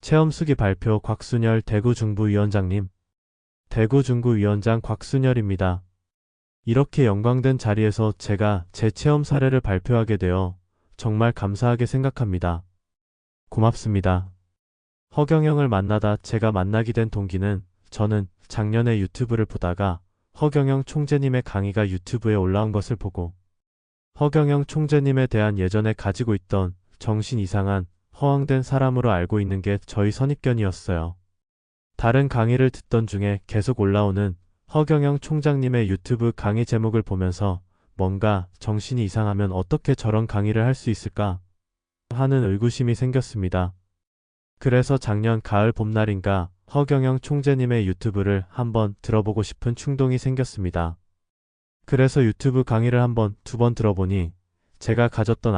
체험수기 발표 곽순열 대구중부위원장님. 대구중구위원장 곽순열입니다. 이렇게 영광된 자리에서 제가 제 체험 사례를 발표하게 되어 정말 감사하게 생각합니다. 고맙습니다. 허경영을 만나다 제가 만나게 된 동기는 저는 작년에 유튜브를 보다가 허경영 총재님의 강의가 유튜브에 올라온 것을 보고 허경영 총재님에 대한 예전에 가지고 있던 정신 이상한 허황된 사람으로 알고 있는 게 저희 선입견이었어요. 다른 강의를 듣던 중에 계속 올라오는 허경영 총장님의 유튜브 강의 제목을 보면서 뭔가 정신이 이상하면 어떻게 저런 강의를 할 수 있을까 하는 의구심이 생겼습니다. 그래서 작년 가을 봄날인가 허경영 총재님의 유튜브를 한번 들어보고 싶은 충동이 생겼습니다. 그래서 유튜브 강의를 한번 두 번 들어보니 제가 가졌던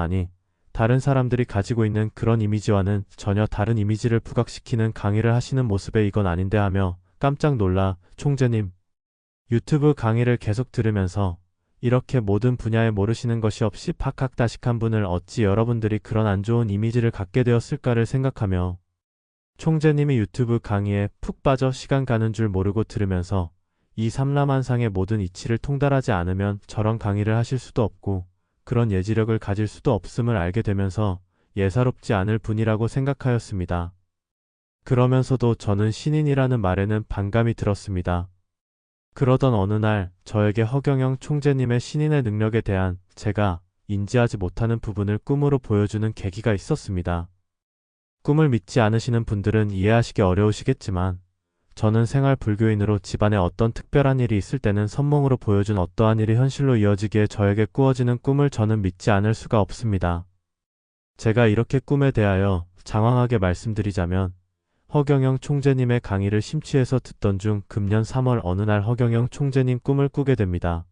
다른 사람들이 가지고 있는 그런 이미지와는 전혀 다른 이미지를 부각시키는 강의를 하시는 모습에 이건 아닌데 하며 깜짝 놀라 총재님 유튜브 강의를 계속 들으면서 이렇게 모든 분야에 모르시는 것이 없이 박학다식한 분을 어찌 여러분들이 그런 안 좋은 이미지를 갖게 되었을까를 생각하며 총재님이 유튜브 강의에 푹 빠져 시간 가는 줄 모르고 들으면서 이 삼라만상의 모든 이치를 통달하지 않으면 저런 강의를 하실 수도 없고 그런 예지력을 가질 수도 없음을 알게 되면서 예사롭지 않을 분이라고 생각하였습니다. 그러면서도 저는 신인이라는 말에는 반감이 들었습니다. 그러던 어느 날 저에게 허경영 총재님의 신인의 능력에 대한 제가 인지하지 못하는 부분을 꿈으로 보여주는 계기가 있었습니다. 꿈을 믿지 않으시는 분들은 이해하시기 어려우시겠지만 저는 생활 불교인으로 집안에 어떤 특별한 일이 있을 때는 선몽으로 보여준 어떠한 일이 현실로 이어지기에 저에게 꾸어지는 꿈을 저는 믿지 않을 수가 없습니다. 제가 이렇게 꿈에 대하여 장황하게 말씀드리자면 허경영 총재님의 강의를 심취해서 듣던 중 금년 3월 어느 날 허경영 총재님 꿈을 꾸게 됩니다.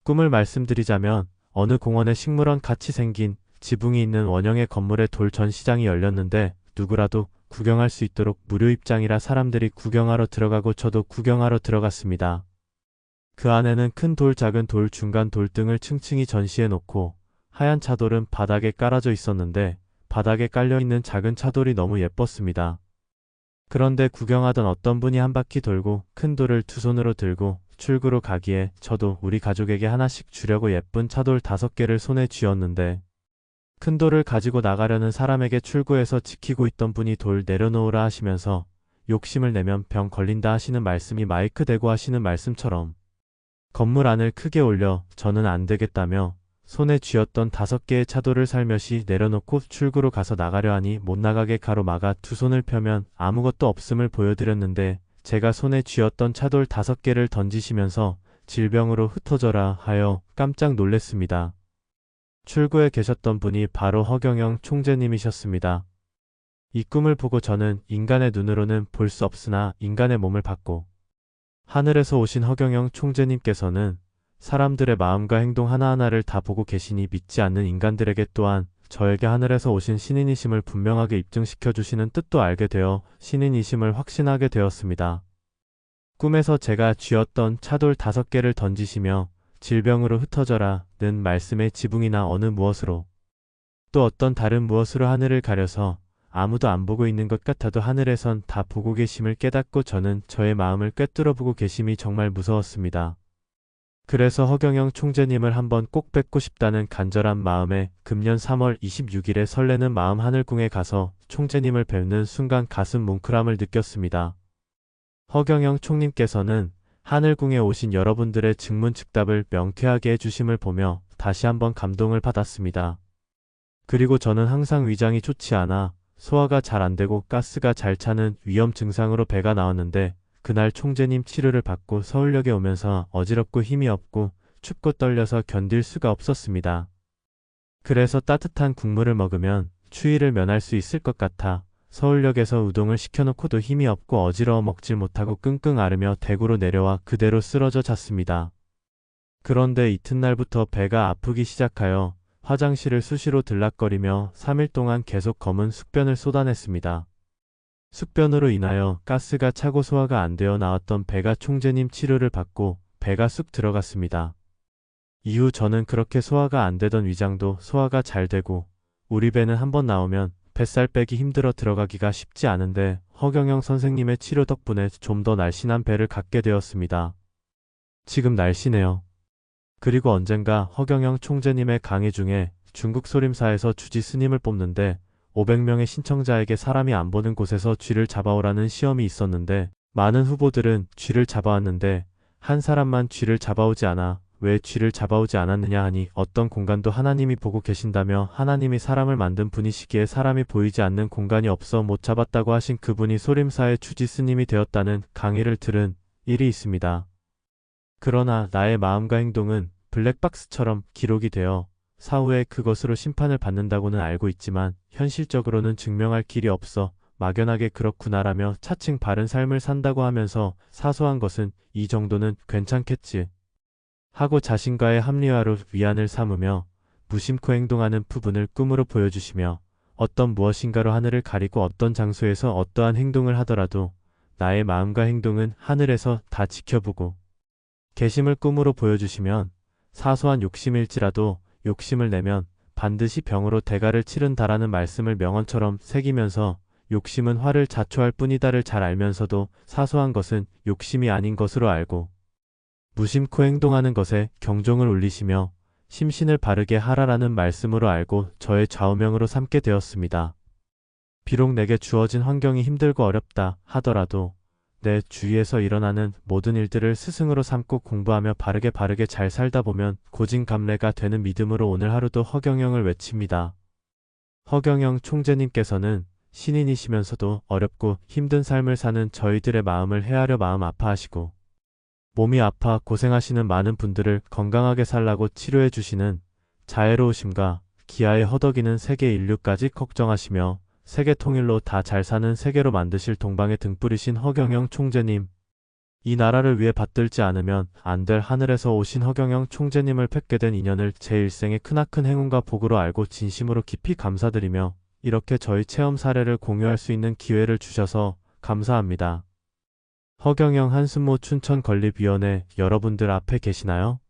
꿈을 말씀드리자면 어느 공원에 식물원 같이 생긴 지붕이 있는 원형의 건물에 돌 전시장이 열렸는데 누구라도 구경할 수 있도록 무료 입장이라 사람들이 구경하러 들어가고 저도 구경하러 들어갔습니다. 그 안에는 큰 돌, 작은 돌, 중간 돌 등을 층층이 전시해 놓고 하얀 차돌은 바닥에 깔아져 있었는데 바닥에 깔려있는 작은 차돌이 너무 예뻤습니다. 그런데 구경하던 어떤 분이 한 바퀴 돌고 큰 돌을 두 손으로 들고 출구로 가기에 저도 우리 가족에게 하나씩 주려고 예쁜 차돌 5개를 손에 쥐었는데 큰 돌을 가지고 나가려는 사람에게 출구에서 지키고 있던 분이 돌 내려놓으라 하시면서 욕심을 내면 병 걸린다 하시는 말씀이 마이크 대고 하시는 말씀처럼 건물 안을 크게 올려 저는 안 되겠다며 손에 쥐었던 5개의 차돌을 살며시 내려놓고 출구로 가서 나가려 하니 못 나가게 가로막아 두 손을 펴면 아무것도 없음을 보여드렸는데 제가 손에 쥐었던 차돌 5개를 던지시면서 질병으로 흩어져라 하여 깜짝 놀랬습니다. 출구에 계셨던 분이 바로 허경영 총재님이셨습니다. 이 꿈을 보고 저는 인간의 눈으로는 볼 수 없으나 인간의 몸을 받고 하늘에서 오신 허경영 총재님께서는 사람들의 마음과 행동 하나하나를 다 보고 계시니 믿지 않는 인간들에게 또한 저에게 하늘에서 오신 신인이심을 분명하게 입증시켜 주시는 뜻도 알게 되어 신인이심을 확신하게 되었습니다. 꿈에서 제가 쥐었던 차돌 5개를 던지시며 질병으로 흩어져라 는 말씀에 지붕이나 어느 무엇으로 또 어떤 다른 무엇으로 하늘을 가려서 아무도 안 보고 있는 것 같아도 하늘에선 다 보고 계심을 깨닫고 저는 저의 마음을 꿰뚫어 보고 계심이 정말 무서웠습니다. 그래서 허경영 총재님을 한번 꼭 뵙고 싶다는 간절한 마음에 금년 3월 26일에 설레는 마음 하늘궁에 가서 총재님을 뵙는 순간 가슴 뭉클함을 느꼈습니다. 허경영 총님께서는 하늘궁에 오신 여러분들의 증문즉답을 명쾌하게 해주심을 보며 다시 한번 감동을 받았습니다. 그리고 저는 항상 위장이 좋지 않아 소화가 잘 안되고 가스가 잘 차는 위험 증상으로 배가 나왔는데 그날 총재님 치료를 받고 서울역에 오면서 어지럽고 힘이 없고 춥고 떨려서 견딜 수가 없었습니다. 그래서 따뜻한 국물을 먹으면 추위를 면할 수 있을 것 같아 서울역에서 우동을 시켜놓고도 힘이 없고 어지러워 먹질 못하고 끙끙 앓으며 대구로 내려와 그대로 쓰러져 잤습니다. 그런데 이튿날부터 배가 아프기 시작하여 화장실을 수시로 들락거리며 3일 동안 계속 검은 숙변을 쏟아냈습니다. 숙변으로 인하여 가스가 차고 소화가 안 되어 나왔던 배가 총재님 치료를 받고 배가 쑥 들어갔습니다. 이후 저는 그렇게 소화가 안 되던 위장도 소화가 잘 되고 우리 배는 한번 나오면 뱃살 빼기 힘들어 들어가기가 쉽지 않은데 허경영 선생님의 치료 덕분에 좀 더 날씬한 배를 갖게 되었습니다. 지금 날씬해요. 그리고 언젠가 허경영 총재님의 강의 중에 중국 소림사에서 주지 스님을 뽑는데 500명의 신청자에게 사람이 안 보는 곳에서 쥐를 잡아오라는 시험이 있었는데 많은 후보들은 쥐를 잡아왔는데 한 사람만 쥐를 잡아오지 않아 왜 쥐를 잡아오지 않았느냐 하니 어떤 공간도 하나님이 보고 계신다며 하나님이 사람을 만든 분이시기에 사람이 보이지 않는 공간이 없어 못 잡았다고 하신 그분이 소림사의 주지 스님이 되었다는 강의를 들은 일이 있습니다. 그러나 나의 마음과 행동은 블랙박스처럼 기록이 되어 사후에 그것으로 심판을 받는다고는 알고 있지만 현실적으로는 증명할 길이 없어 막연하게 그렇구나라며 차츰 바른 삶을 산다고 하면서 사소한 것은 이 정도는 괜찮겠지 하고 자신과의 합리화로 위안을 삼으며 무심코 행동하는 부분을 꿈으로 보여주시며 어떤 무엇인가로 하늘을 가리고 어떤 장소에서 어떠한 행동을 하더라도 나의 마음과 행동은 하늘에서 다 지켜보고 계심을 꿈으로 보여주시면 사소한 욕심일지라도 욕심을 내면 반드시 병으로 대가를 치른다라는 말씀을 명언처럼 새기면서 욕심은 화를 자초할 뿐이다를 잘 알면서도 사소한 것은 욕심이 아닌 것으로 알고 무심코 행동하는 것에 경종을 울리시며 심신을 바르게 하라라는 말씀으로 알고 저의 좌우명으로 삼게 되었습니다. 비록 내게 주어진 환경이 힘들고 어렵다 하더라도 내 주위에서 일어나는 모든 일들을 스승으로 삼고 공부하며 바르게 잘 살다 보면 고진감래가 되는 믿음으로 오늘 하루도 허경영을 외칩니다. 허경영 총재님께서는 신인이시면서도 어렵고 힘든 삶을 사는 저희들의 마음을 헤아려 마음 아파하시고 몸이 아파 고생하시는 많은 분들을 건강하게 살라고 치료해 주시는 자애로우심과 기아에 허덕이는 세계 인류까지 걱정하시며 세계 통일로 다 잘 사는 세계로 만드실 동방의 등불이신 허경영 총재님. 이 나라를 위해 받들지 않으면 안 될 하늘에서 오신 허경영 총재님을 뵙게 된 인연을 제 일생의 크나큰 행운과 복으로 알고 진심으로 깊이 감사드리며 이렇게 저희 체험 사례를 공유할 수 있는 기회를 주셔서 감사합니다. 허경영 한순모 춘천건립위원회 여러분들 앞에 계시나요?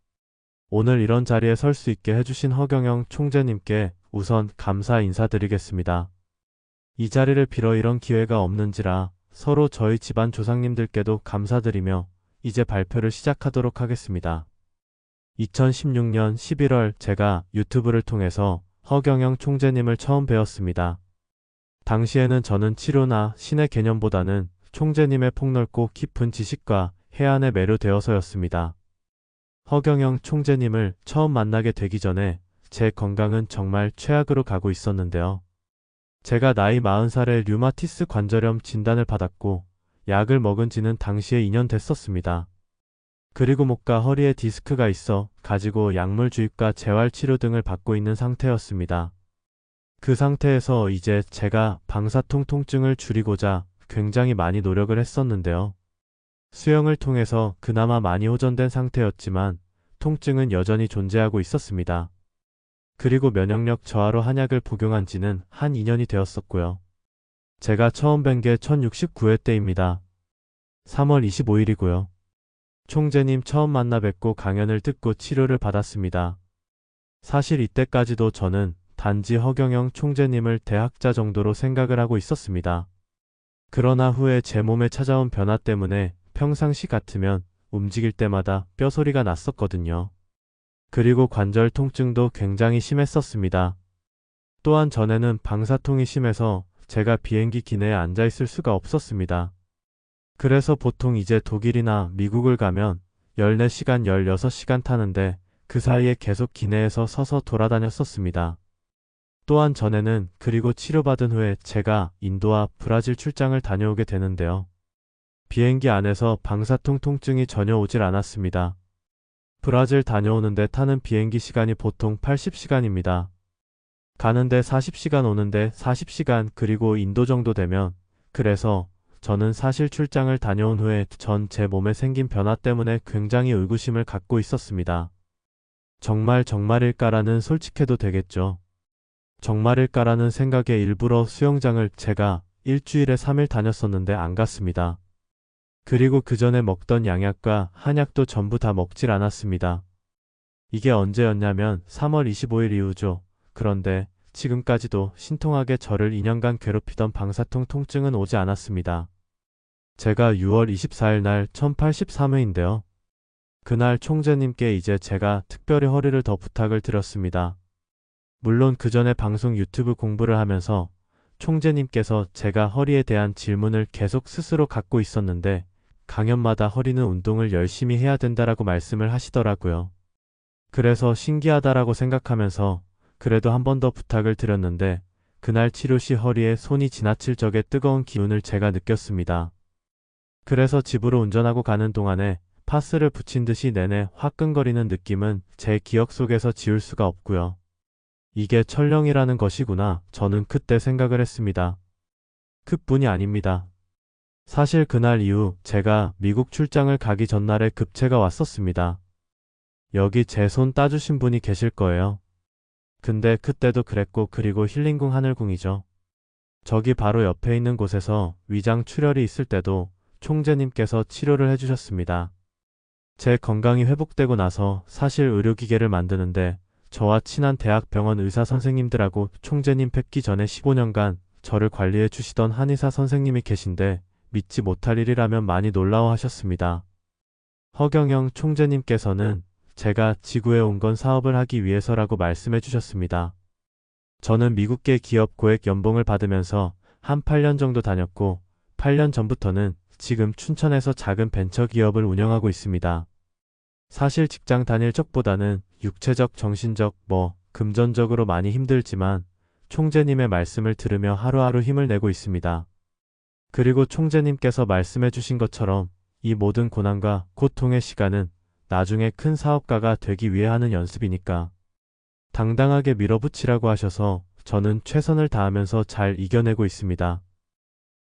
오늘 이런 자리에 설 수 있게 해주신 허경영 총재님께 우선 감사 인사드리겠습니다. 이 자리를 빌어 이런 기회가 없는지라 서로 저희 집안 조상님들께도 감사드리며 이제 발표를 시작하도록 하겠습니다. 2016년 11월 제가 유튜브를 통해서 허경영 총재님을 처음 뵈었습니다. 당시에는 저는 치료나 신의 개념보다는 총재님의 폭넓고 깊은 지식과 해안에 매료되어서였습니다. 허경영 총재님을 처음 만나게 되기 전에 제 건강은 정말 최악으로 가고 있었는데요. 제가 나이 40살에 류마티스 관절염 진단을 받았고 약을 먹은 지는 당시에 2년 됐었습니다. 그리고 목과 허리에 디스크가 있어 가지고 약물 주입과 재활치료 등을 받고 있는 상태였습니다. 그 상태에서 이제 제가 방사통 통증을 줄이고자 굉장히 많이 노력을 했었는데요. 수영을 통해서 그나마 많이 호전된 상태였지만 통증은 여전히 존재하고 있었습니다. 그리고 면역력 저하로 한약을 복용한 지는 한 2년이 되었었고요. 제가 처음 뵌 게 1069회 때입니다. 3월 25일이고요. 총재님 처음 만나 뵙고 강연을 듣고 치료를 받았습니다. 사실 이때까지도 저는 단지 허경영 총재님을 대학자 정도로 생각을 하고 있었습니다. 그러나 후에 제 몸에 찾아온 변화 때문에 평상시 같으면 움직일 때마다 뼈소리가 났었거든요. 그리고 관절 통증도 굉장히 심했었습니다. 또한 전에는 방사통이 심해서 제가 비행기 기내에 앉아있을 수가 없었습니다. 그래서 보통 이제 독일이나 미국을 가면 14시간, 16시간 타는데 그 사이에 계속 기내에서 서서 돌아다녔었습니다. 또한 전에는 그리고 치료받은 후에 제가 인도와 브라질 출장을 다녀오게 되는데요. 비행기 안에서 방사통 통증이 전혀 오질 않았습니다. 브라질 다녀오는데 타는 비행기 시간이 보통 80시간입니다. 가는데 40시간 오는데 40시간 그리고 인도 정도 되면 그래서 저는 사실 출장을 다녀온 후에 전 제 몸에 생긴 변화 때문에 굉장히 의구심을 갖고 있었습니다. 정말일까라는 솔직해도 되겠죠. 정말일까라는 생각에 일부러 수영장을 제가 일주일에 3일 다녔었는데 안 갔습니다. 그리고 그 전에 먹던 양약과 한약도 전부 다 먹질 않았습니다. 이게 언제였냐면 3월 25일 이후죠. 그런데 지금까지도 신통하게 저를 2년간 괴롭히던 방사통 통증은 오지 않았습니다. 제가 6월 24일 날 1083회인데요. 그날 총재님께 이제 제가 특별히 허리를 더 부탁을 드렸습니다. 물론 그 전에 방송 유튜브 공부를 하면서 총재님께서 제가 허리에 대한 질문을 계속 스스로 갖고 있었는데 강연마다 허리는 운동을 열심히 해야 된다라고 말씀을 하시더라고요. 그래서 신기하다라고 생각하면서 그래도 한 번 더 부탁을 드렸는데 그날 치료 시 허리에 손이 지나칠 적에 뜨거운 기운을 제가 느꼈습니다. 그래서 집으로 운전하고 가는 동안에 파스를 붙인 듯이 내내 화끈거리는 느낌은 제 기억 속에서 지울 수가 없고요. 이게 천령이라는 것이구나 저는 그때 생각을 했습니다. 그뿐이 아닙니다. 사실 그날 이후 제가 미국 출장을 가기 전날에 급체가 왔었습니다. 여기 제 손 따주신 분이 계실 거예요. 근데 그때도 그랬고 그리고 힐링궁 하늘궁이죠. 저기 바로 옆에 있는 곳에서 위장 출혈이 있을 때도 총재님께서 치료를 해주셨습니다. 제 건강이 회복되고 나서 사실 의료기계를 만드는데 저와 친한 대학병원 의사 선생님들하고 총재님 뵙기 전에 15년간 저를 관리해 주시던 한의사 선생님이 계신데 믿지 못할 일이라면 많이 놀라워하셨습니다. 허경영 총재님께서는 제가 지구에 온 건 사업을 하기 위해서라고 말씀해 주셨습니다. 저는 미국계 기업 고액 연봉을 받으면서 한 8년 정도 다녔고 8년 전부터는 지금 춘천에서 작은 벤처 기업을 운영하고 있습니다. 사실 직장 다닐 적보다는 육체적, 정신적, 금전적으로 많이 힘들지만 총재님의 말씀을 들으며 하루하루 힘을 내고 있습니다. 그리고 총재님께서 말씀해 주신 것처럼 이 모든 고난과 고통의 시간은 나중에 큰 사업가가 되기 위해 하는 연습이니까 당당하게 밀어붙이라고 하셔서 저는 최선을 다하면서 잘 이겨내고 있습니다.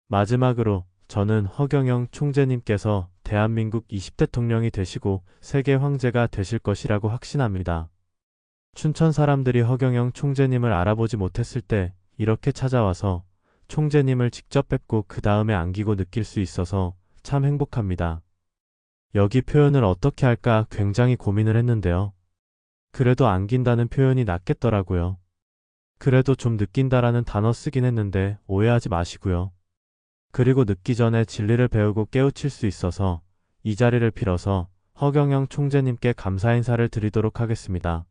마지막으로 저는 허경영 총재님께서 대한민국 20대통령이 되시고 세계 황제가 되실 것이라고 확신합니다. 춘천 사람들이 허경영 총재님을 알아보지 못했을 때 이렇게 찾아와서 총재님을 직접 뵙고 그 다음에 안기고 느낄 수 있어서 참 행복합니다. 여기 표현을 어떻게 할까 굉장히 고민을 했는데요. 그래도 안긴다는 표현이 낫겠더라고요. 그래도 좀 느낀다라는 단어 쓰긴 했는데 오해하지 마시고요. 그리고 늦기 전에 진리를 배우고 깨우칠 수 있어서 이 자리를 빌어서 허경영 총재님께 감사 인사를 드리도록 하겠습니다.